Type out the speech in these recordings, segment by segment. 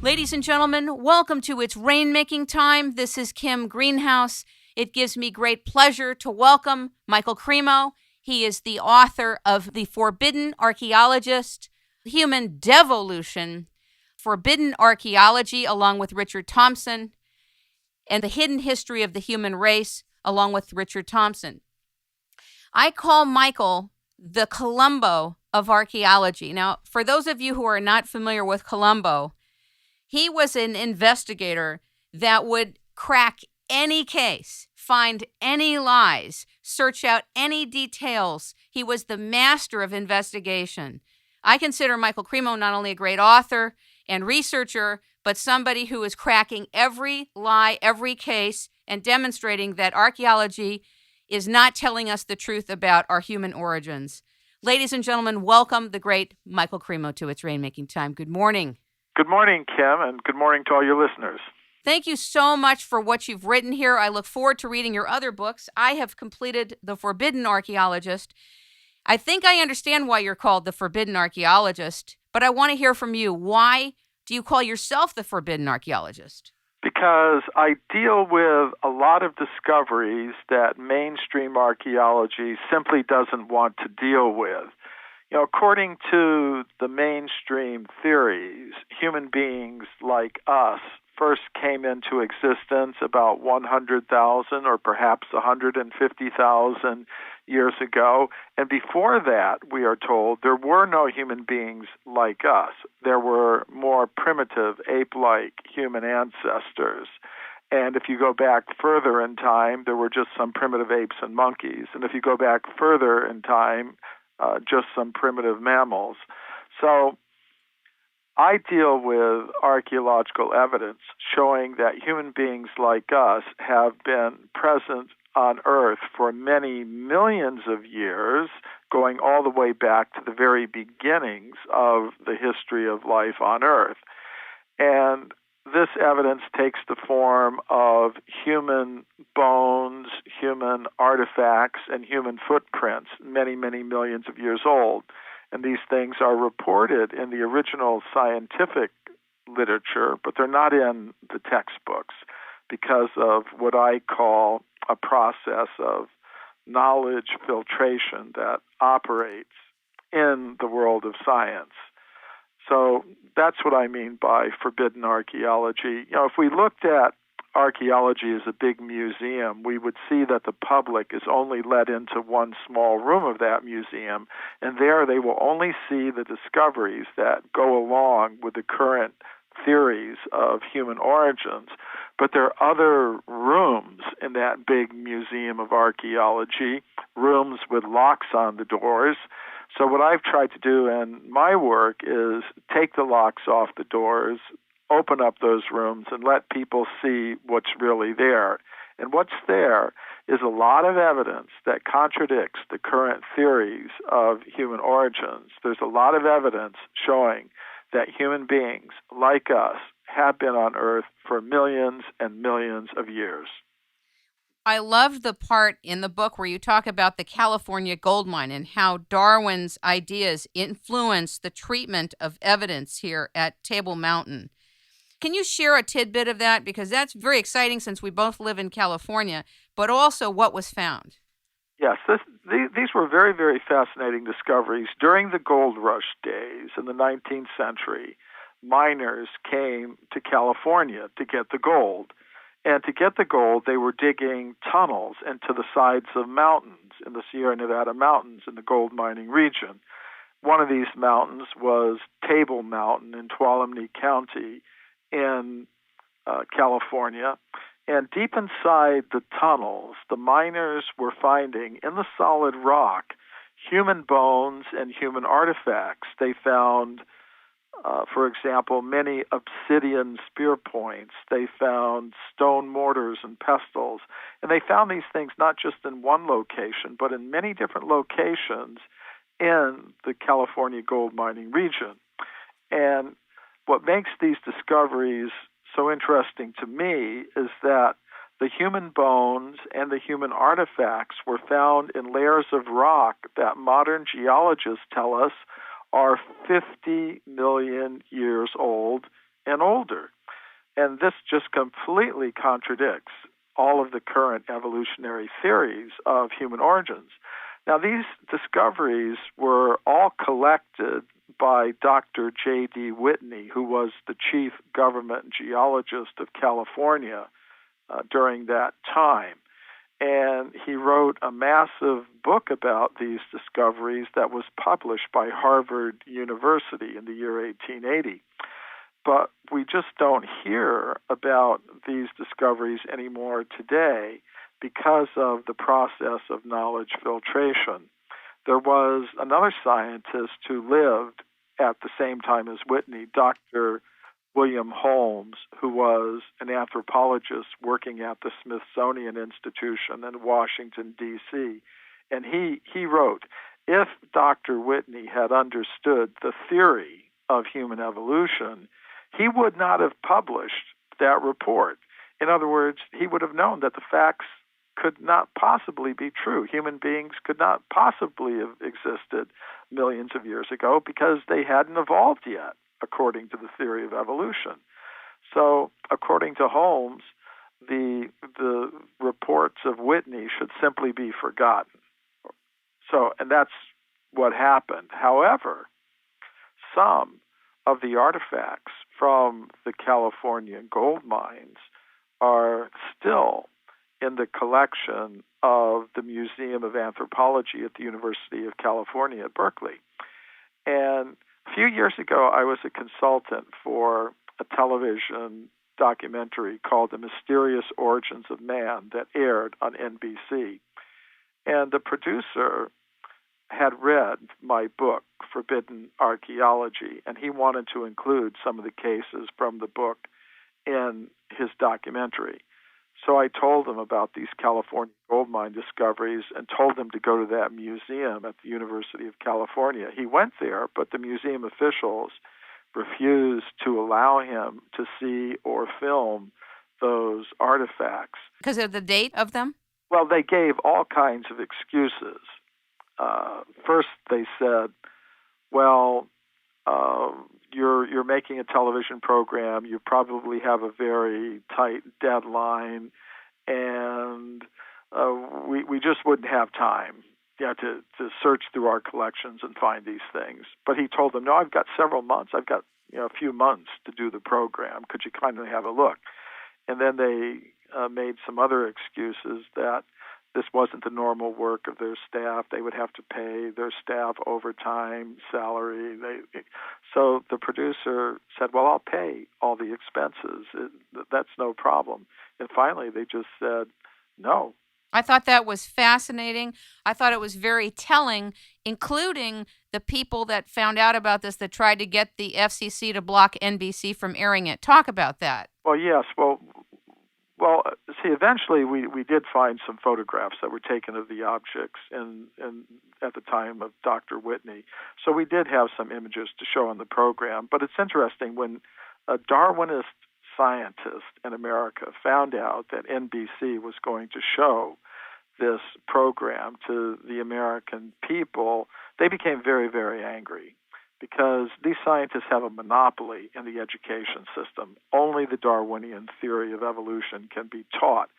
Ladies and gentlemen, welcome to It's Rainmaking Time. This is Kim Greenhouse. It gives me great pleasure to welcome Michael Cremo. He is the author of The Forbidden Archaeologist, Human Devolution, Forbidden Archaeology, along with Richard Thompson, and The Hidden History of the Human Race, along with Richard Thompson. I call Michael the Columbo of archaeology. Now, for those of you who are not familiar with Columbo, he was an investigator that would crack any case, find any lies, search out any details. He was the master of investigation. I consider Michael Cremo not only a great author and researcher, but somebody who is cracking every lie, every case, and demonstrating that archaeology is not telling us the truth about our human origins. Ladies and gentlemen, welcome the great Michael Cremo to It's Rainmaking Time. Good morning. Good morning, Kim, and good morning to all your listeners. Thank you so much for what you've written here. I look forward to reading your other books. I have completed The Forbidden Archaeologist. I think I understand why you're called The Forbidden Archaeologist, but I want to hear from you. Why do you call yourself The Forbidden Archaeologist? Because I deal with a lot of discoveries that mainstream archaeology simply doesn't want to deal with. You know, according to the mainstream theories, human beings like us first came into existence about 100,000 or perhaps 150,000 years ago. And before that, we are told, there were no human beings like us. There were more primitive, ape-like human ancestors. And if you go back further in time, there were just some primitive apes and monkeys. And if you go back further in time, just some primitive mammals. So I deal with archaeological evidence showing that human beings like us have been present on Earth for many millions of years, going all the way back to the very beginnings of the history of life on Earth. And this evidence takes the form of human bones, human artifacts, and human footprints, many, many millions of years old. And these things are reported in the original scientific literature, but they're not in the textbooks because of what I call a process of knowledge filtration that operates in the world of science. So that's what I mean by forbidden archaeology. You know, if we looked at archaeology as a big museum, we would see that the public is only let into one small room of that museum, and there they will only see the discoveries that go along with the current theories of human origins. But there are other rooms in that big museum of archaeology, rooms with locks on the doors. So what I've tried to do in my work is take the locks off the doors, open up those rooms, and let people see what's really there. And what's there is a lot of evidence that contradicts the current theories of human origins. There's a lot of evidence showing that human beings like us have been on Earth for millions and millions of years. I love the part in the book where you talk about the California gold mine and how Darwin's ideas influenced the treatment of evidence here at Table Mountain. Can you share a tidbit of that? Because that's very exciting since we both live in California, but also what was found. Yes, these were very, very fascinating discoveries. During the gold rush days in the 19th century, miners came to California to get the gold. And to get the gold, they were digging tunnels into the sides of mountains in the Sierra Nevada mountains in the gold mining region. One of these mountains was Table Mountain in Tuolumne County in California. And deep inside the tunnels, the miners were finding in the solid rock human bones and human artifacts. They found for example, many obsidian spear points. They found stone mortars and pestles. And they found these things not just in one location, but in many different locations in the California gold mining region. And what makes these discoveries so interesting to me is that the human bones and the human artifacts were found in layers of rock that modern geologists tell us are 50 million years old and older. And this just completely contradicts all of the current evolutionary theories of human origins. Now, these discoveries were all collected by Dr. J.D. Whitney, who was the chief government geologist of California during that time. And he wrote a massive book about these discoveries that was published by Harvard University in the year 1880. But we just don't hear about these discoveries anymore today because of the process of knowledge filtration. There was another scientist who lived at the same time as Whitney, Dr. William Holmes, who was an anthropologist working at the Smithsonian Institution in Washington, D.C. And he wrote, if Dr. Whitney had understood the theory of human evolution, he would not have published that report. In other words, he would have known that the facts could not possibly be true. Human beings could not possibly have existed millions of years ago because they hadn't evolved yet, according to the theory of evolution. So, according to Holmes, the reports of Whitney should simply be forgotten. So, and that's what happened. However, some of the artifacts from the California gold mines are still in the collection of the Museum of Anthropology at the University of California at Berkeley. And a few years ago, I was a consultant for a television documentary called The Mysterious Origins of Man that aired on NBC. And the producer had read my book, Forbidden Archaeology, and he wanted to include some of the cases from the book in his documentary. So I told him about these California gold mine discoveries and told him to go to that museum at the University of California. He went there, but the museum officials refused to allow him to see or film those artifacts. Because of the date of them? Well, they gave all kinds of excuses. First, they said, well, you're making a television program, you probably have a very tight deadline, and we just wouldn't have time to search through our collections and find these things. But he told them, no, I've got several months. I've got a few months to do the program. Could you kindly have a look? And then they made some other excuses that this wasn't the normal work of their staff. They would have to pay their staff overtime, salary. So the producer said, well, I'll pay all the expenses. That's no problem. And finally, they just said, no. I thought that was fascinating. I thought it was very telling, including the people that found out about this that tried to get the FCC to block NBC from airing it. Talk about that. Well, yes. Well, see, eventually we did find some photographs that were taken of the objects at the time of Dr. Whitney. So we did have some images to show on the program. But it's interesting, when a Darwinist scientist in America found out that NBC was going to show this program to the American people, they became very, very angry, because these scientists have a monopoly in the education system. Only the Darwinian theory of evolution can be taught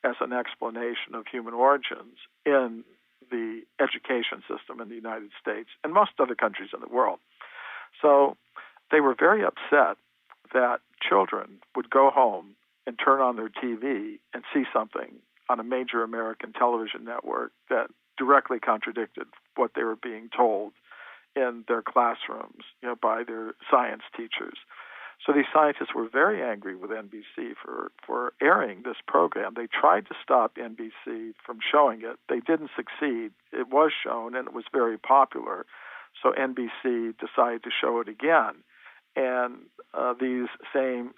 as an explanation of human origins in the education system in the United States and most other countries in the world. So they were very upset that children would go home and turn on their TV and see something on a major American television network that directly contradicted what they were being told in their classrooms, by their science teachers. So these scientists were very angry with NBC for airing this program. They tried to stop NBC from showing it. They didn't succeed. It was shown, and it was very popular. So NBC decided to show it again. And these same